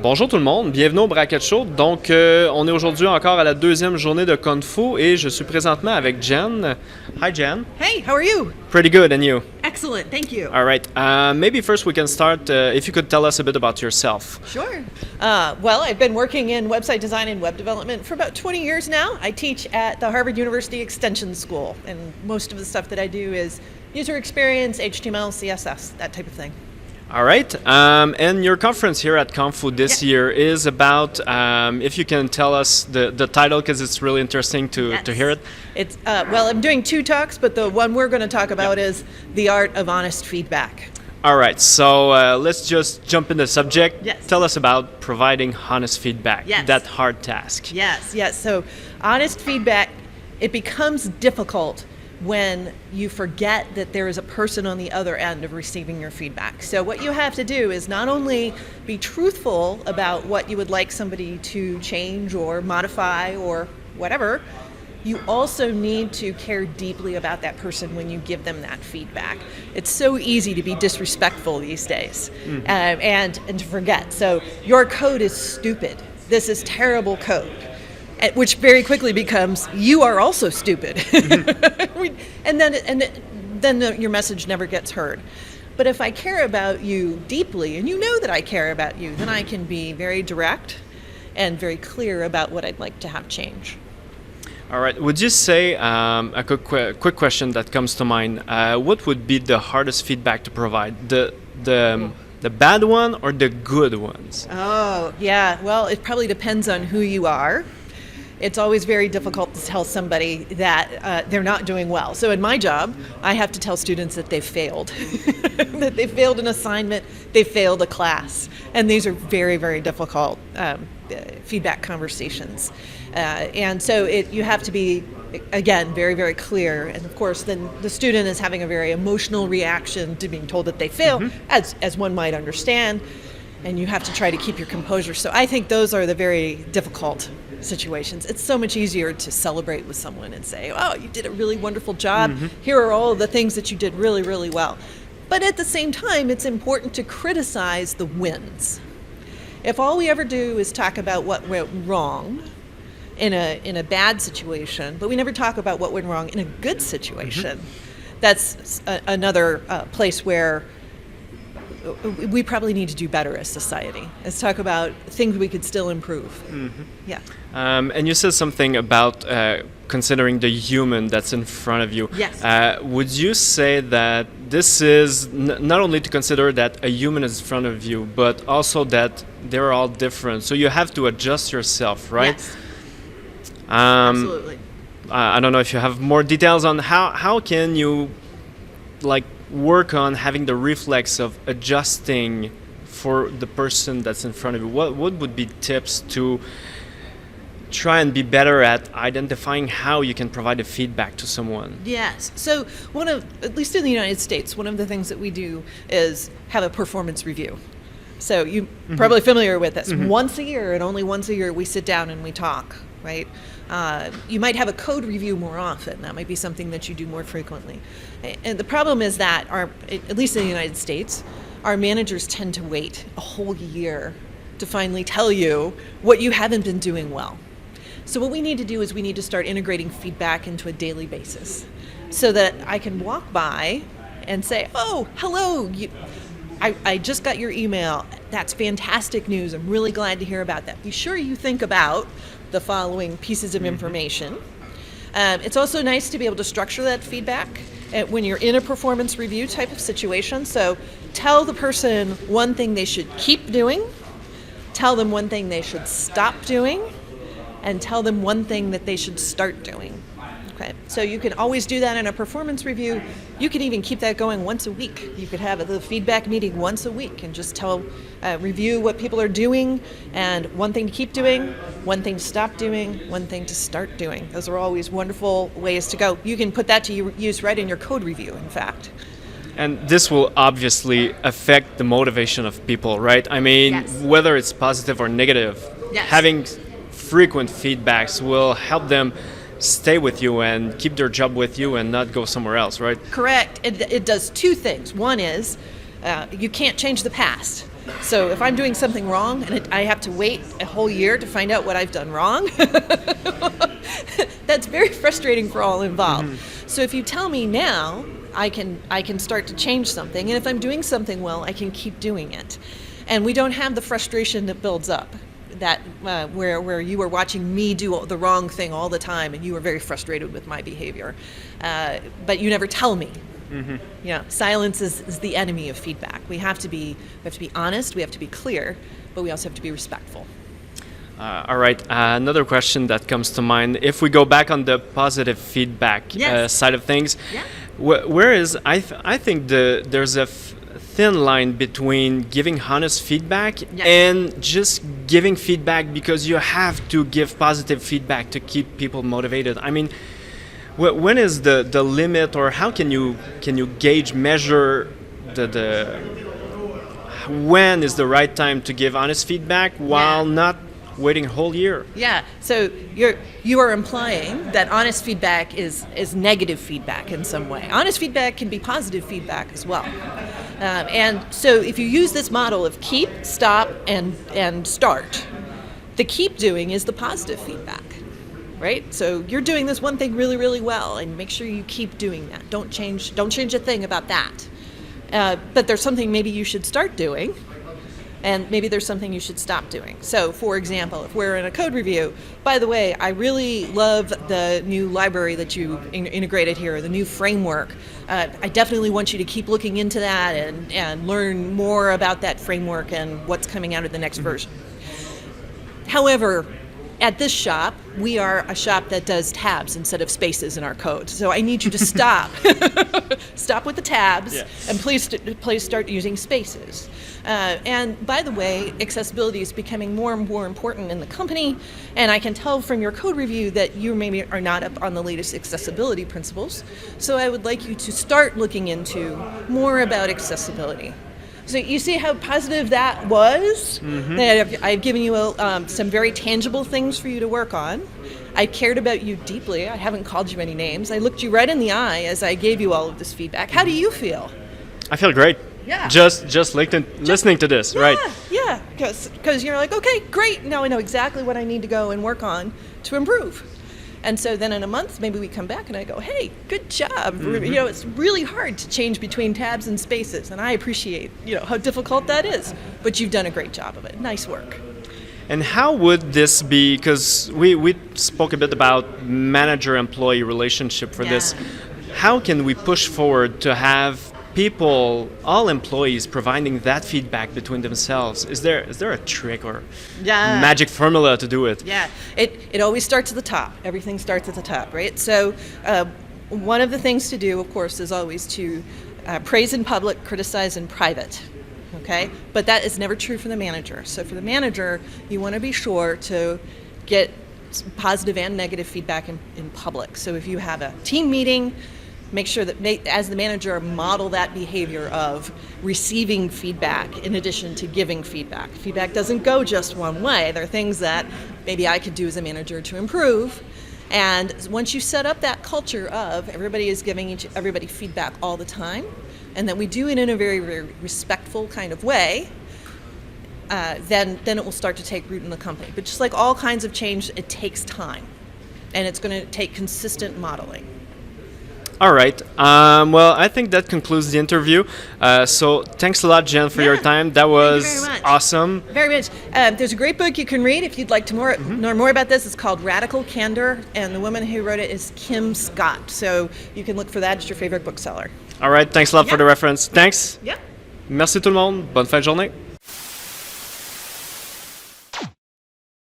Bonjour tout le monde, bienvenue au Bracket Show. Donc, on est aujourd'hui encore à la deuxième journée de Confoo et je suis présentement avec Jen. Hi Jen. Hey, how are you? Pretty good, and you? Excellent, thank you. All right. Maybe first we can start, if you could tell us a bit about yourself. Sure. Well, I've been working in website design and web development for about 20 years now. I teach at the Harvard University Extension School, and most of the stuff that I do is user experience, HTML, CSS, that type of thing. All right. And your conference here at Confoo this year is about, if you can tell us the title, because it's really interesting to hear it. It's well, I'm doing two talks, but the one we're going to talk about is the art of honest feedback. All right. So let's just jump in the subject. Yes. Tell us about providing honest feedback, that hard task. Yes. So honest feedback, it becomes difficult when you forget that there is a person on the other end of receiving your feedback. So what you have to do is not only be truthful about what you would like somebody to change or modify or whatever, you also need to care deeply about that person when you give them that feedback. It's so easy to be disrespectful these days, and to forget. So your code is stupid. This is terrible code. Which very quickly becomes, you are also stupid. and then your message never gets heard. But if I care about you deeply, and you know that I care about you, then I can be very direct and very clear about what I'd like to have change. All right. Would you say, a quick question that comes to mind, what would be the hardest feedback to provide? The bad one or the good ones? Oh, yeah. Well, it probably depends on who you are. It's always very difficult to tell somebody that they're not doing well. So in my job, I have to tell students that they've failed, that they failed an assignment, they failed a class. And these are very, very difficult feedback conversations. And so you have to be, again, very, very clear. And of course, then the student is having a very emotional reaction to being told that they fail, as one might understand. And you have to try to keep your composure. So I think those are the very difficult situations. It's so much easier to celebrate with someone and say, oh, you did a really wonderful job. Here are all of the things that you did really, really well. But at the same time, it's important to criticize the wins. If all we ever do is talk about what went wrong in a bad situation, but we never talk about what went wrong in a good situation, that's another place where we probably need to do better as society. Let's talk about things we could still improve. Yeah. And you said something about considering the human that's in front of you. Yes. Would you say that this is not only to consider that a human is in front of you, but also that they're all different? So you have to adjust yourself, right? Yes. Absolutely. I don't know if you have more details on how can you work on having the reflex of adjusting for the person that's in front of you. What would be tips to try and be better at identifying how you can provide a feedback to someone? Yes. So at least in the United States, one of the things that we do is have a performance review. So you're probably familiar with this. Once a year, and only once a year, we sit down and we talk, right? You might have a code review more often. That might be something that you do more frequently. And the problem is that, at least in the United States, our managers tend to wait a whole year to finally tell you what you haven't been doing well. So what we need to do is we need to start integrating feedback into a daily basis so that I can walk by and say, oh, hello, I just got your email. That's fantastic news. I'm really glad to hear about that. Be sure you think about the following pieces of information. It's also nice to be able to structure that feedback when you're in a performance review type of situation. So tell the person one thing they should keep doing, tell them one thing they should stop doing, and tell them one thing that they should start doing. Okay, so you can always do that in a performance review. You can even keep that going once a week. You could have the feedback meeting once a week and just review what people are doing, and one thing to keep doing, one thing to stop doing, one thing to start doing. Those are always wonderful ways to go. You can put that to use right in your code review, in fact. And this will obviously affect the motivation of people, right? I mean, whether it's positive or negative, having frequent feedbacks will help them stay with you and keep their job with you and not go somewhere else, right? Correct. It does two things. One is you can't change the past. So if I'm doing something wrong and I have to wait a whole year to find out what I've done wrong, that's very frustrating for all involved. So if you tell me now, I can start to change something, and if I'm doing something well, I can keep doing it. And we don't have the frustration that builds up, that where you were watching me do the wrong thing all the time and you were very frustrated with my behavior, but you never tell me. Silence is the enemy of feedback. We have to be honest, we have to be clear, but we also have to be respectful. All right. Another question that comes to mind: if we go back on the positive feedback Yes. side of things, Yeah. whereas I think there's a thin line between giving honest feedback Yes. and just giving feedback because you have to give positive feedback to keep people motivated. I mean, when is the limit, or how can you gauge, measure the when is the right time to give honest feedback while not waiting a whole year? Yeah. So you are implying that honest feedback is negative feedback in some way. Honest feedback can be positive feedback as well. And so if you use this model of keep, stop, and start, the keep doing is the positive feedback, right? So you're doing this one thing really, really well, and make sure you keep doing that. Don't change a thing about that. But there's something maybe you should start doing, and maybe there's something you should stop doing. So, for example, if we're in a code review, by the way, I really love the new library that you integrated here, the new framework. I definitely want you to keep looking into that and learn more about that framework and what's coming out of the next version. However, at this shop, we are a shop that does tabs instead of spaces in our code. So I need you to stop. Stop with the tabs, Yes. and please start using spaces. And by the way, accessibility is becoming more and more important in the company, and I can tell from your code review that you maybe are not up on the latest accessibility principles. So I would like you to start looking into more about accessibility. So you see how positive that was? That I've given you some very tangible things for you to work on. I cared about you deeply. I haven't called you any names. I looked you right in the eye as I gave you all of this feedback. How do you feel? I feel great. Yeah. Just listening to this, right? Yeah, because you're like, okay, great. Now I know exactly what I need to go and work on to improve. And so then in a month, maybe we come back and I go, hey, good job. It's really hard to change between tabs and spaces, and I appreciate how difficult that is. But you've done a great job of it. Nice work. And how would this be, because we spoke a bit about manager-employee relationship for this. How can we push forward to have people, all employees, providing that feedback between themselves? Is there a trick or magic formula to do it? Yeah, it always starts at the top. Everything starts at the top, right? So one of the things to do, of course, is always to praise in public, criticize in private. Okay, but that is never true for the manager. So for the manager, you want to be sure to get positive and negative feedback in public. So if you have a team meeting, make sure that as the manager, model that behavior of receiving feedback in addition to giving feedback. Feedback doesn't go just one way. There are things that maybe I could do as a manager to improve. And once you set up that culture of everybody is giving everybody feedback all the time, and that we do it in a very, very respectful kind of way, then it will start to take root in the company. But just like all kinds of change, it takes time. And it's going to take consistent modeling. All right. Well, I think that concludes the interview. So thanks a lot, Jen, for your time. That was very much. awesome. Very much. There's a great book you can read if you'd like to know more about this. It's called Radical Candor, and the woman who wrote it is Kim Scott. So you can look for that. It's your favorite bookseller. All right. Thanks a lot for Yeah. the reference. Thanks. Yeah. Merci tout le monde. Bonne fin de journée.